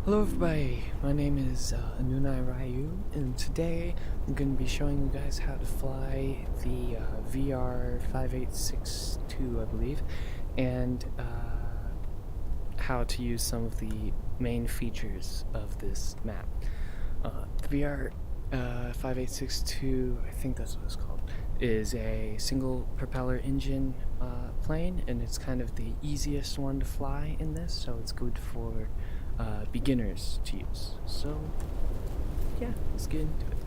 Hello everybody, my name is Anunai Ryu, and today I'm going to be showing you guys how to fly the VR5862, I believe, and how to use some of the main features of this map. The VR5862, I think that's what it's called, is a single propeller engine plane, and it's kind of the easiest one to fly in this, so it's good for beginners to use. So yeah, let's get into it.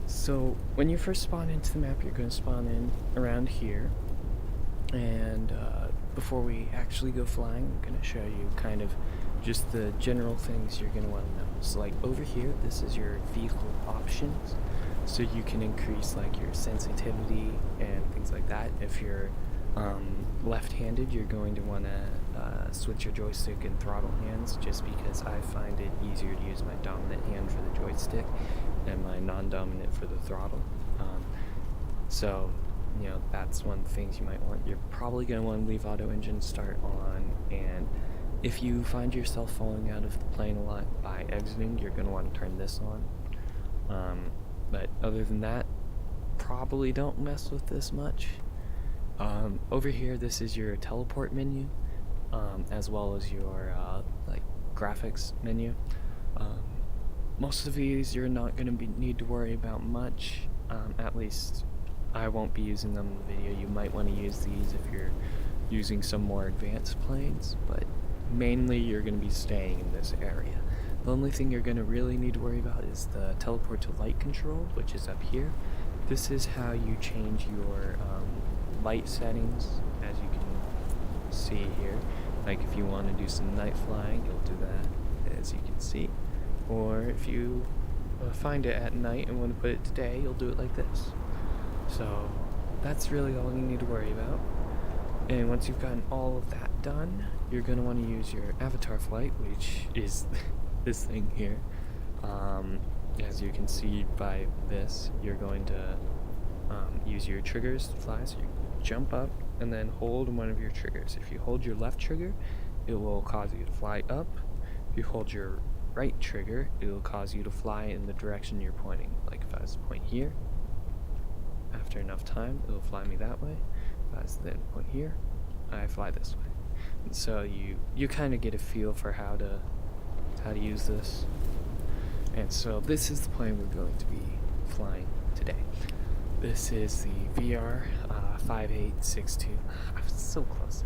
So when you first spawn into the map, you're going to spawn in around here, and before we actually go flying, I'm going to show you kind of just the general things you're going to want to know. So like over here, this is your vehicle options, so you can increase like your sensitivity and things like that. If you're left-handed, you're going to want to switch your joystick and throttle hands, just because I find it easier to use my dominant hand for the joystick and my non-dominant for the throttle. So you know, that's one of the things you might want. You're probably going to want to leave auto engine start on, and if you find yourself falling out of the plane a lot by exiting, you're going to want to turn this on. But other than that, probably don't mess with this much. Over here, this is your teleport menu, as well as your like graphics menu. Most of these you're not going to need to worry about much. At least I won't be using them in the video. You might want to use these if you're using some more advanced planes, but mainly you're going to be staying in this area. The only thing you're going to really need to worry about is the teleport to light control, which is up here. This is how you change your light settings, as you can see here. Like if you want to do some night flying, you'll do that, as you can see. Or if you find it at night and want to put it to day, you'll do it like this. So that's really all you need to worry about. And once you've gotten all of that done, you're going to want to use your avatar flight, which is this thing here. As you can see by this, you're going to use your triggers to fly. So you jump up and then hold one of your triggers. If you hold your left trigger, it will cause you to fly up. If you hold your right trigger, it will cause you to fly in the direction you're pointing. Like if I was to point here, after enough time, it will fly me that way. If I was to then point here, I fly this way. And so you kind of get a feel for how to use this. And so this is the plane we're going to be flying today. This is the VR5862. I was so close.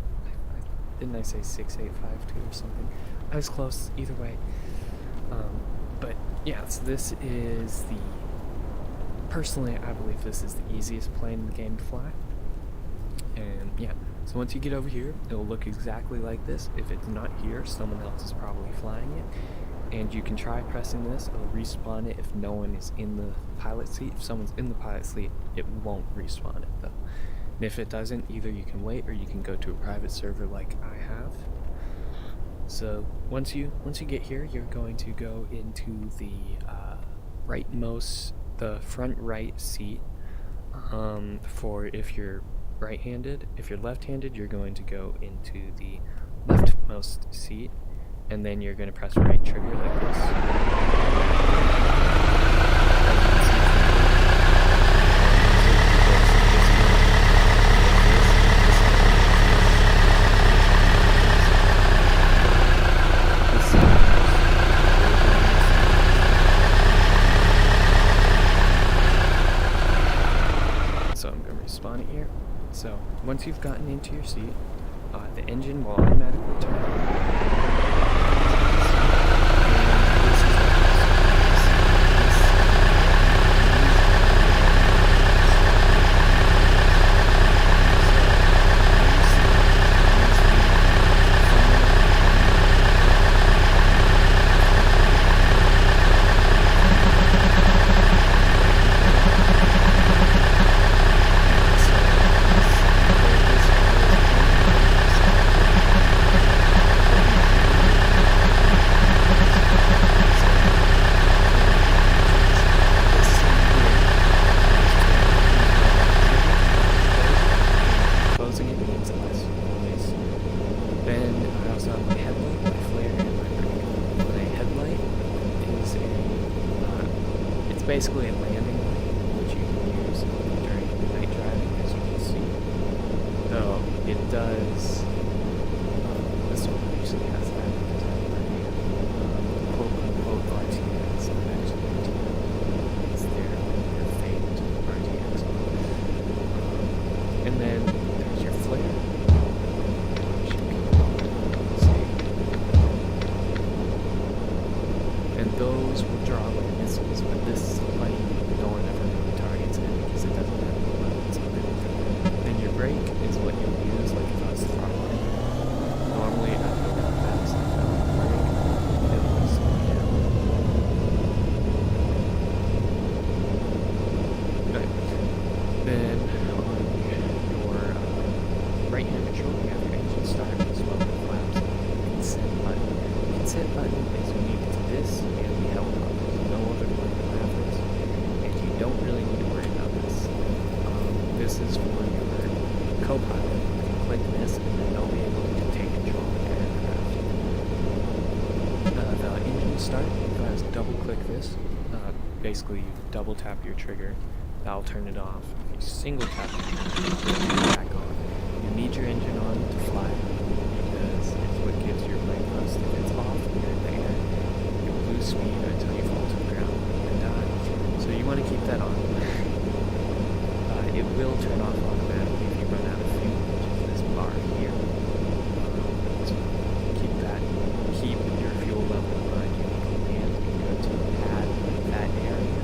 Didn't I say 6852 or something? I was close either way. But yeah, so this is personally, I believe this is the easiest plane in the game to fly. And yeah, so once you get over here, it'll look exactly like this. If it's not here, someone else is probably flying it. And you can try pressing this, it'll respawn it if no one is in the pilot seat. If someone's in the pilot seat, it won't respawn it though. And if it doesn't, either you can wait or you can go to a private server like I have. So once you get here, you're going to go into the the front right seat for if you're right-handed. If you're left-handed, you're going to go into the leftmost seat, and then you're going to press right trigger like this. So I'm going to respawn it here. So once you've gotten into your seat, the engine will automatically turn on. basically a landing light, which you can use during night driving, as you can see. Though it does, this one actually has that because I have my quote unquote RTX, not actually RTX, it's their faked RTX one. And then there's your flare, which you can see. And those will draw away missiles, but this plane, no one ever really targets it because it doesn't have any weapons on it. Then your brake is what you'll use, like if I was throttling. Normally I would go fast if I would brake, it would slow me down. Okay. Then on your right hand control, you have your engine start as well as flaps. Consent button. Consent button is unique to this and the helicopters. No other plane will have this, and you don't really need to worry about this. This is for your co-pilot. You can click this, and then they'll be able to take control of the aircraft. The engine start, you guys double click this. Basically, you double tap your trigger. That'll turn it off. If you single tap it, it'll turn it back on. You need your engine on to fly because it's what gives your plane thrust. If it's off and you're in the air, you'll lose speed until you fall to the ground and die. So you want to keep that on. It will turn off automatically if you run out of fuel, which is this bar here. So keep your fuel level in mind. You need to land and go to a pad like that area,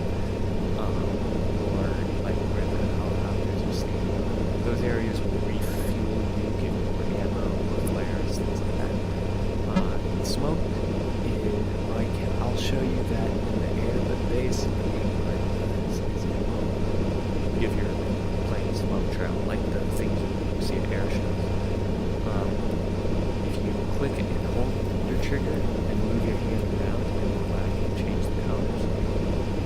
or like where the helicopters are standing on. Those areas will refuel you, give you more ammo, more flares, things like that. Smoke is like, I'll show you that in the air, but basically what it does is it will give your plane smoke trail, like the things you see at air shows. If you click it and hold your trigger and move your hand around, it will allow you to change the colors.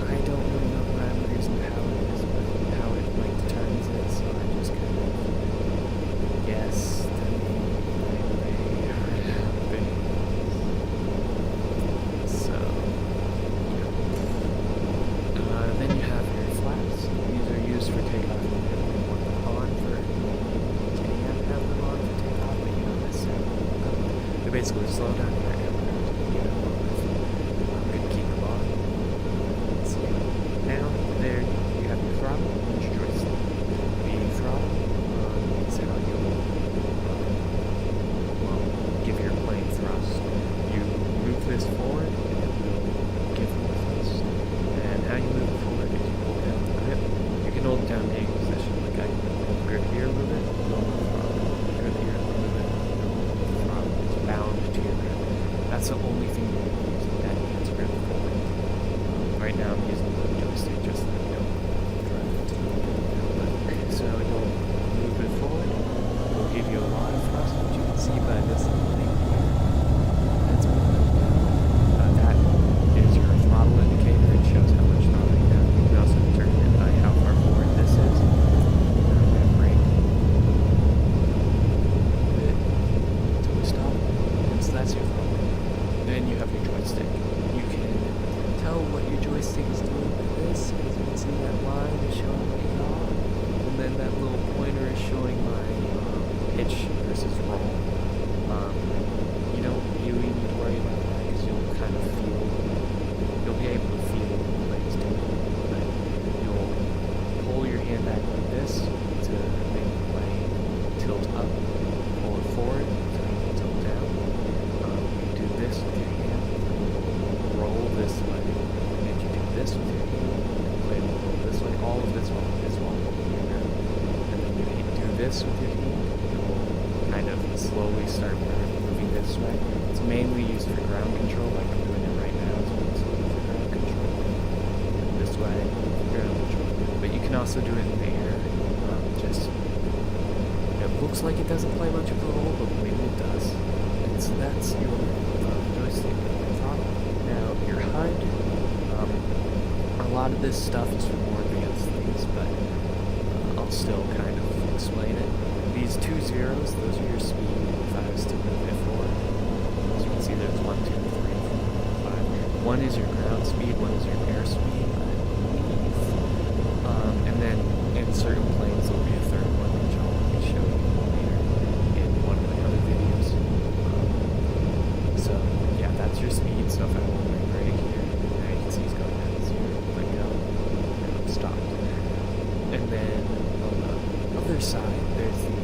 I don't really know the rhyme or reason how it is, but how it like determines it, so I just kind of guess the way things. So, yeah. Then you have your flaps. These are used for takeoff. You want them on for, you can have them on for takeoff, but you don't necessarily want them. They basically slow down your aircraft. You don't want them. I'm going to keep them on. So yeah. Now, there you have your throttle and your joystick. The throttle is how you'll give your plane thrust. You move this forward and it will give more thrust. And how you move it forward is you hold down the grip. You can hold down any position, like I can hold the grip here, move it, go with the throttle. Grip here, move it, go with the throttle. It's bound to your grip. That's the only thing you're going to use that hand's grip for. Right now I'm using the joystick just so that you don't drive into the video. So you'll move it forward. It'll give you a lot of thrust, which you can see by this little thing here. That's moving down. That is your throttle indicator. It shows how much throttle you have. You can also determine it by how far forward this is. I'm going to brake it until we stop. And so that's your throttle. Then you have your joystick. You can tell what your joystick is doing with this. As you can see, that line is showing my yaw, and then that little pointer is showing my pitch versus roll. You don't really need to worry about that because you'll kind of feel, you'll be able to feel what the plane's doing, but you'll pull your hand back like this to make the plane tilt up, pull it forward to make it tilt down. You do this with your hand, roll this way, and you do this with your hand, and the plane will roll this way. All of this while holding your grip. And then you do this with your hand, it will kind of slowly start moving this way. It's mainly used for ground control, like I'm doing it right now. So it's used for ground control. This way, ground control. But you can also do it in the air. It looks like it doesn't play much of a role, but maybe it does. And so that's your joystick and throttle. Now, your HUD, a lot of this stuff is for more advanced things, but I'll still kind of explain it. These 2 zeros, those are your speed if I was to move it forward. As you can see, there's 1, 2, 3, 4, 5. One is your ground speed, one is your air speed. certain planes there will be a third one, which I'll show you later in one of my other videos. So yeah, that's your speed. So if I hold my brake here, now you can see he's going down to 0, let go, and I'm stopped. And then on the other side, there's the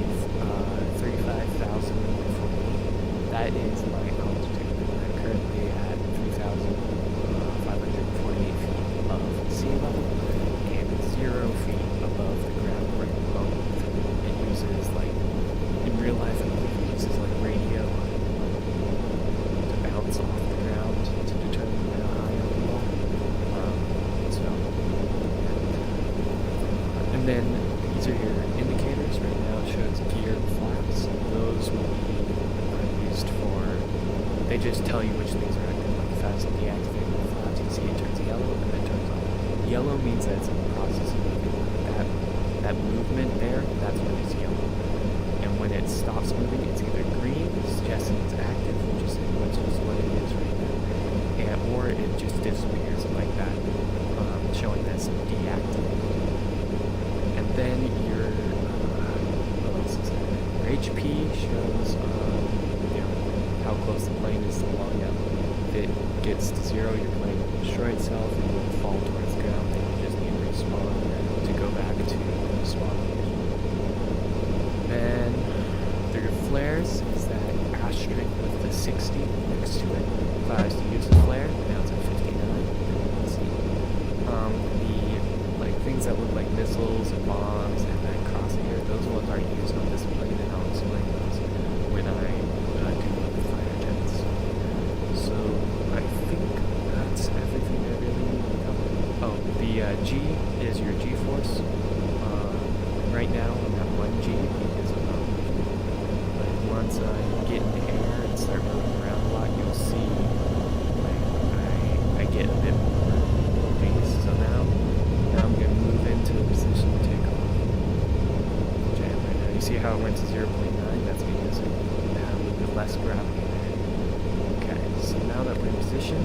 35,048. That is my altitude. I'm currently at 3,548 feet above sea level and 0 feet above the ground right below. It uses, like, in real life, I believe it uses like radio to bounce off the ground to determine how high up you are. And then these are your indicators. Right now it shows gear and flaps. Those will be used for, they just tell you which things are active. Like if I was deactivating the flaps, you see it turns yellow and then turns off. Yellow means that it's in the process of moving. That movement there, that's when it's yellow. And when it stops moving, it's either green, suggesting it's active, which is what it is right now, or it just disappears like that, showing that it's deactivated. And then your what else is there? Your HP shows how close the plane is to the long out. If it gets to 0, your plane will destroy itself and will fall towards the ground. Then you just need to respawn to go back to the spawn location. And your flares is that asterisk with the 60 next to it. If I was to use a flare, now it's at 59. Let's see. The things that look like missiles and bombs and that crosshair, those ones aren't used on this plane, and I'll explain those when I do the fighter jets. So I think that's everything I really need to cover. Oh, the G is your G-force. Right now I'm at 1 G because I'm not moving. But once I get in the air and start moving around a lot, you'll see I get a bit more G's. So now I'm going to move into a position to take off. Jam right now. You see how it went to 0.9? That's because it had a little bit less gravity there. Okay, so now that we're in position,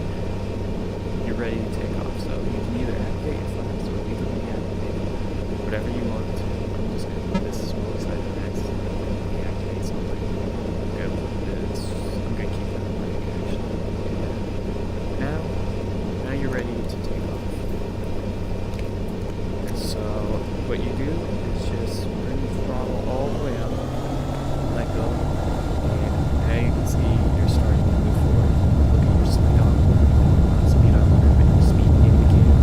you're ready to take off. So you can either activate your flaps or leave them deactivated. Whatever you want to. I'm just going to put this small side of X and deactivate something. I'm going to keep that blank actually. And now you're ready to take off. So what you do is just bring the throttle all the way up, let go, and now you can see you're starting to move forward. Look at your speedometer, and your speed indicator,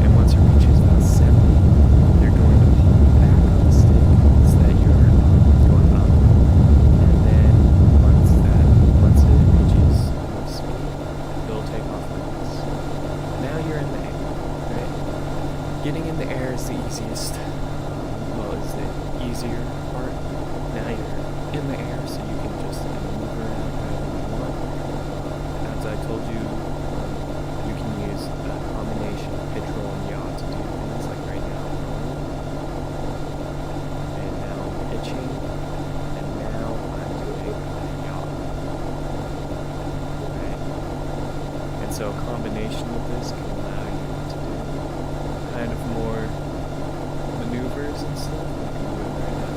and once it reaches about 70, you're going to pull back on the stick so that you're going up, and then once it reaches speed, you'll take off like this. Now you're in the air, right? Getting in the air is the easiest, is the easier part. Now you're in the air, so you can just move around however you want. As I told you, you can use a combination of pitch, roll, and yaw to do things like right now. And now I'm pitching, and now I'm doing a yaw. Right? And so a combination of this can allow you to do kind of more maneuvers and stuff like I'm doing right now.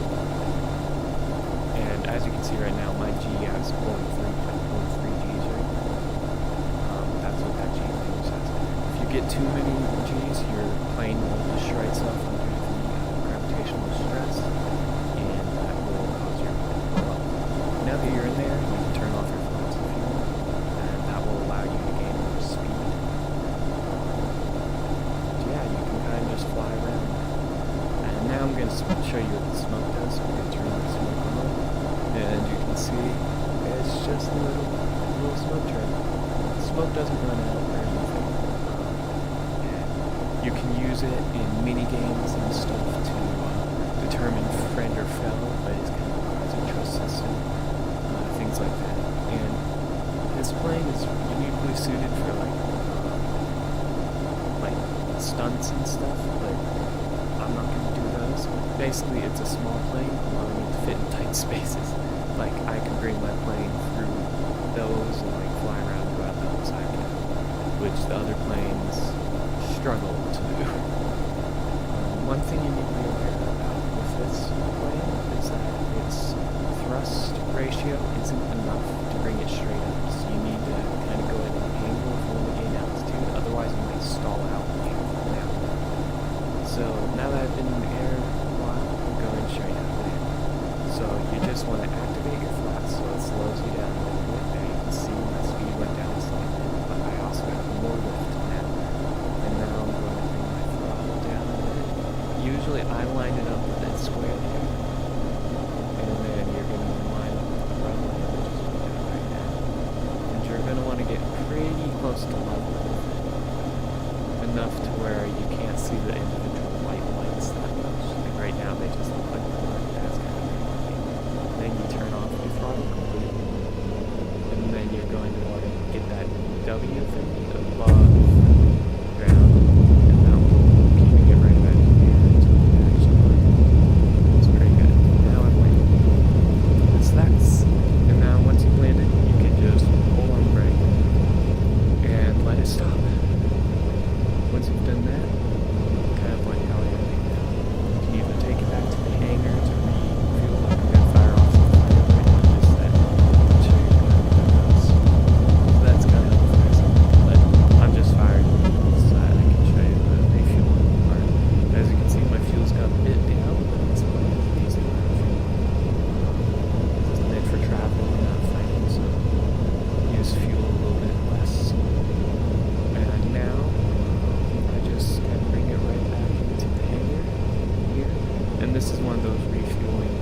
And as you can see right now, my G has 0.3 G's right now. That's what that G thing says. If you get too many G's, your plane will destroy itself under the gravitational stress, and that will cause your plane to blow up. Now that you're in there, you can turn off your flaps if you want, and that will allow you to gain more speed. Yeah, you can kind of just fly around. And now I'm going to show you what the smoke does. So we're going to turn the smoke on, and you can see it's just a little smoke trail. The smoke doesn't run out or anything. And you can use it in mini games and stuff to determine friend or foe, but it's kind of requires a trust system, things like that. And this plane is uniquely suited for like stunts and stuff, but I'm not going to do those. Basically, it's a small plane allowing me to fit in tight spaces. Like, I can bring my plane through those and like fly around and go out the other side of it, which the other planes struggle to do. One thing you need to be aware of this plane is that its thrust ratio isn't enough to bring it straight up, so you need to kind of go at an angle if you want to gain altitude, otherwise you might stall out and you fall down. So now that I've been in the air a while, I'm going straight out there. So you just want to activate your flaps so it slows you down a little bit. There you can see my speed went down slightly, but I also have more lift now. And now I'm going to bring my throttle down a bit. Usually I line it up with that square there. And then you're going to line up with the runway, which is what I'm doing right now. And you're going to want to get pretty close to level with it. Enough to where you can't see the individual white lights that much. Like right now they just look like one. That's kind of creepy. Then you turn off your throttle completely. And then you're going to want to get that W thing above ground. And now keeping it right back in here until you actually land. It's pretty good. Now I'm landing. So that's, and now once you've landed, you can just hold on the brake and let it stop. Once you've done that, kind of like how I am right now, you can either take it back to the hangar to refuel. I'm going to fire off some fire right now, just that to show you kind of what that does. So that's kind of the first thing. But I'm just firing so that I can show you the refueling part. As you can see, my fuel's got a bit down, but it's a decent amount of fuel. This is meant for traveling, not fighting, so use fuel a little bit less. And now, just kind of bring it right back into the hangar here. And this is one of those refueling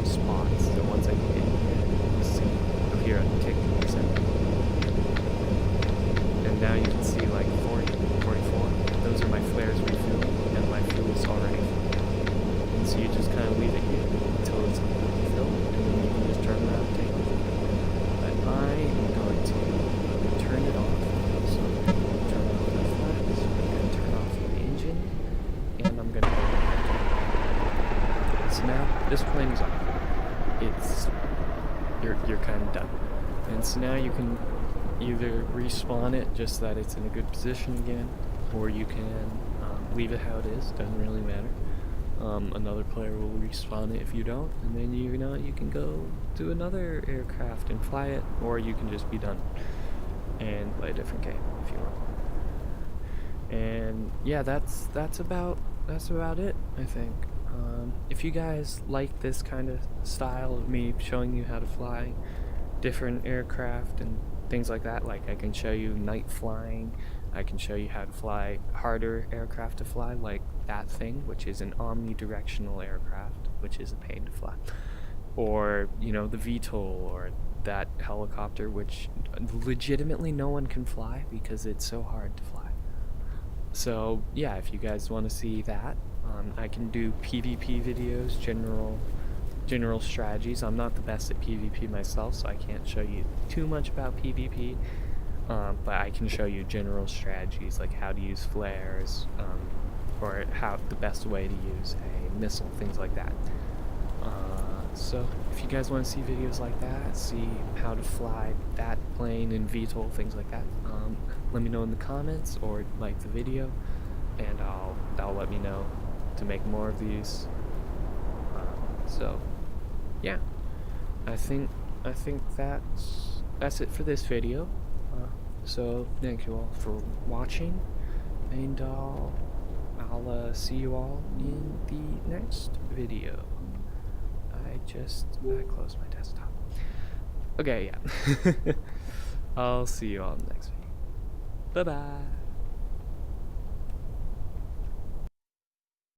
spots. So once I get in here, you see up here a tick percent. And now you can see like 40, 44. Those are my flares refueling, and my fuel's already full. And so you just kind of leave it here until it's completely filled, and then you can just turn around and take off. But I am going to turn it off. So I'm going to turn off the flaps. And I'm gonna go back. So now this plane is off. It's you're kind of done. And so now you can either respawn it just so that it's in a good position again, or you can leave it how it is. Doesn't really matter. Another player will respawn it if you don't, and then you can go to another aircraft and fly it, or you can just be done and play a different game if you want. And yeah, that's about it, I think. If you guys like this kind of style of me showing you how to fly different aircraft and things like that, like I can show you night flying, I can show you how to fly harder aircraft to fly, like that thing, which is an omnidirectional aircraft, which is a pain to fly. Or, the VTOL, or that helicopter, which legitimately no one can fly because it's so hard to fly. So yeah, if you guys want to see that, I can do PvP videos, general strategies. I'm not the best at PvP myself, so I can't show you too much about PvP, but I can show you general strategies like how to use flares, or how the best way to use a missile, things like that. So if you guys want to see videos like that, see how to fly that plane in VTOL, things like that, let me know in the comments or like the video, and that'll let me know to make more of these. So yeah, I think that's it for this video. So thank you all for watching, and I'll see you all in the next video. I closed my desktop. Okay, yeah. I'll see you all in the next video. Bye-bye.